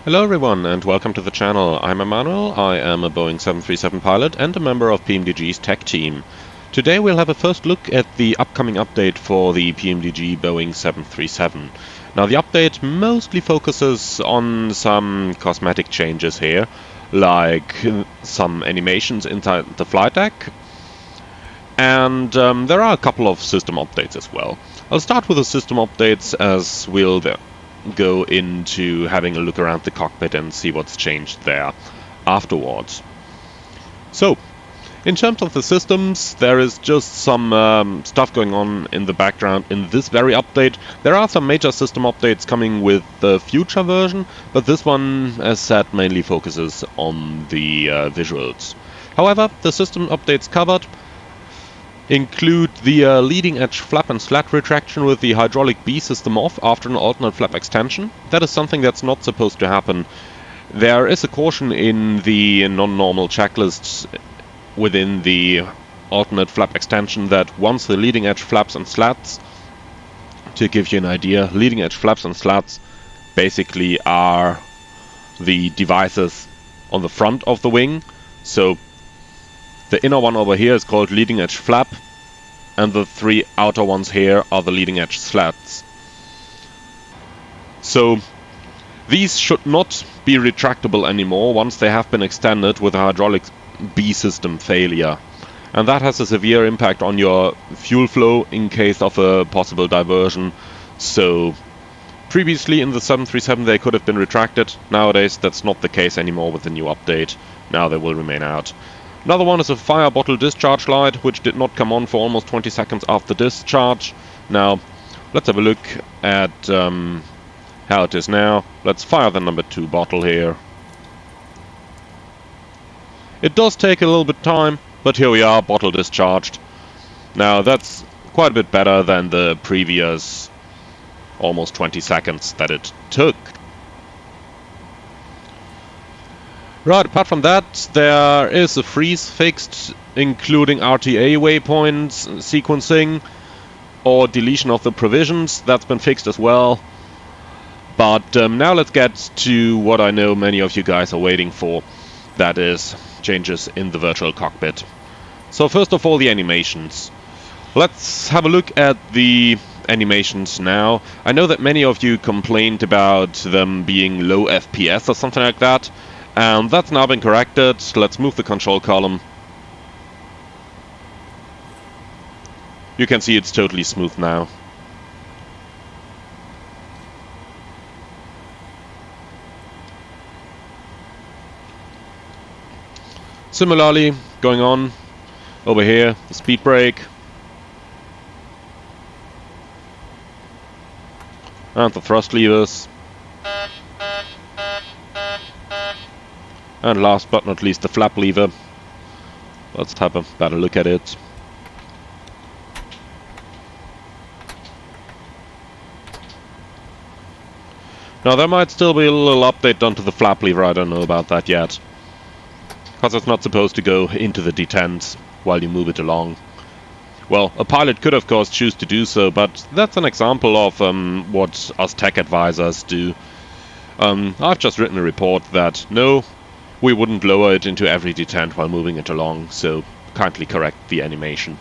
Hello everyone and welcome to the channel. I'm Emmanuel, I am a Boeing 737 pilot and a member of PMDG's tech team. Today we'll have a first look at the upcoming update for the PMDG Boeing 737. Now the update mostly focuses on some cosmetic changes here, like some animations inside the flight deck, and there are a couple of system updates as well. I'll start with the system updates as we'll go into having a look around the cockpit and see what's changed there afterwards. So, in terms of the systems, there is just some stuff going on in the background in this very update. There are some major system updates coming with the future version, but this one, as said, mainly focuses on the visuals. However, the system updates covered include the leading edge flap and slat retraction with the hydraulic B system off after an alternate flap extension. That is something that's not supposed to happen. There is a caution in the non-normal checklists within the alternate flap extension that once the leading edge flaps and slats, to give you an idea, leading edge flaps and slats basically are the devices on the front of the wing. So the inner one over here is called leading edge flap, and the three outer ones here are the leading edge slats. So these should not be retractable anymore once they have been extended with a hydraulic B system failure. And that has a severe impact on your fuel flow in case of a possible diversion. So previously in the 737 they could have been retracted. Nowadays that's not the case anymore with the new update. Now they will remain out. Another one is a fire bottle discharge light, which did not come on for almost 20 seconds after discharge. Now, let's have a look at how it is now. Let's fire the number 2 bottle here. It does take a little bit of time, but here we are, bottle discharged. Now, that's quite a bit better than the previous almost 20 seconds that it took. Right, apart from that, there is a freeze fixed, including RTA waypoints, sequencing, or deletion of the provisions. That's been fixed as well. But now let's get to what I know many of you guys are waiting for. That is, changes in the virtual cockpit. So first of all, the animations. Let's have a look at the animations now. I know that many of you complained about them being low FPS or something like that. And that's now been corrected. Let's move the control column. You can see it's totally smooth now. Similarly, going on over here, the speed brake. And the thrust levers. And last but not least, the flap lever. Let's have a better look at it. Now there might still be a little update done to the flap lever, I don't know about that yet. Because it's not supposed to go into the detents while you move it along. Well, a pilot could of course choose to do so, but that's an example of what us tech advisors do. I've just written a report that no, we wouldn't lower it into every detent while moving it along, so kindly correct the animation.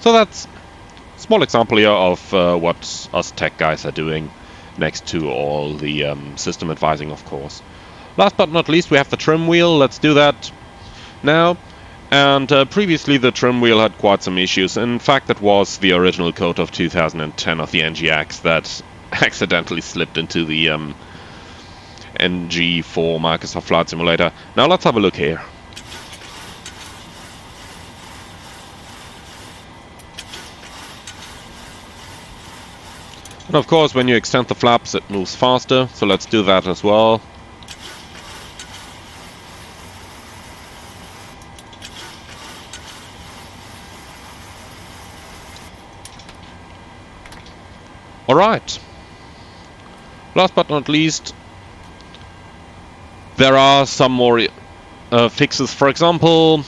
So that's a small example here of what us tech guys are doing, next to all the system advising, of course. Last but not least, we have the trim wheel. Let's do that now. And previously the trim wheel had quite some issues. In fact, it was the original code of 2010 of the NGX that accidentally slipped into the NG for Microsoft Flight Simulator. Now let's have a look here. And of course, when you extend the flaps, it moves faster, so let's do that as well. Alright. Last but not least, there are some more fixes. For example,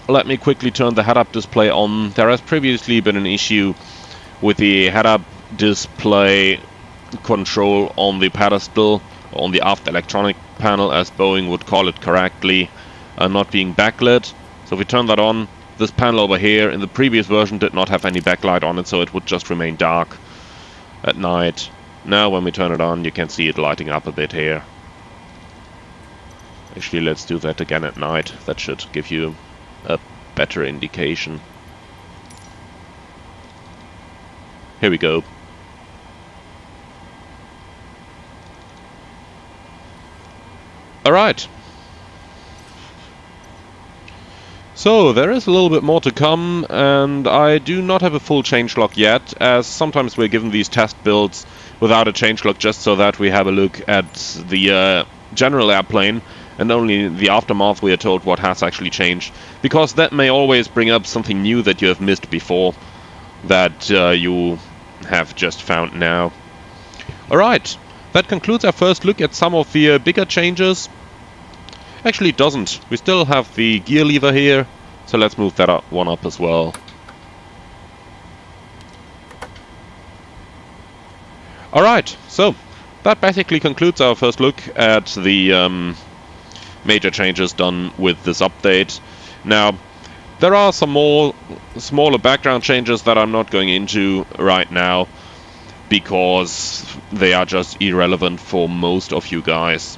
let me quickly turn the head-up display on. There has previously been an issue with the head-up display control on the pedestal on the aft electronic panel, as Boeing would call it correctly, not being backlit. So if we turn that on, this panel over here in the previous version did not have any backlight on it, so it would just remain dark at night. Now when we turn it on, you can see it lighting up a bit here. Actually, let's do that again at night. That should give you a better indication. Here we go. Alright. So, there is a little bit more to come, and I do not have a full changelog yet, as sometimes we're given these test builds without a changelog just so that we have a look at the general airplane, and only in the aftermath we are told what has actually changed, because that may always bring up something new that you have missed before, that you have just found now. Alright, that concludes our first look at some of the bigger changes. Actually it doesn't. We still have the gear lever here, so let's move that one up as well. Alright, so that basically concludes our first look at the major changes done with this update. Now, there are some more smaller background changes that I'm not going into right now, because they are just irrelevant for most of you guys.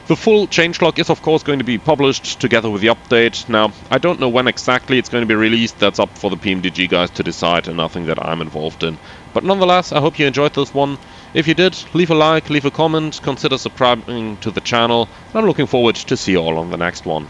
The full changelog is of course going to be published together with the update. Now, I don't know when exactly it's going to be released, that's up for the PMDG guys to decide and nothing that I'm involved in. But nonetheless, I hope you enjoyed this one. If you did, leave a like, leave a comment, consider subscribing to the channel, and I'm looking forward to see you all on the next one.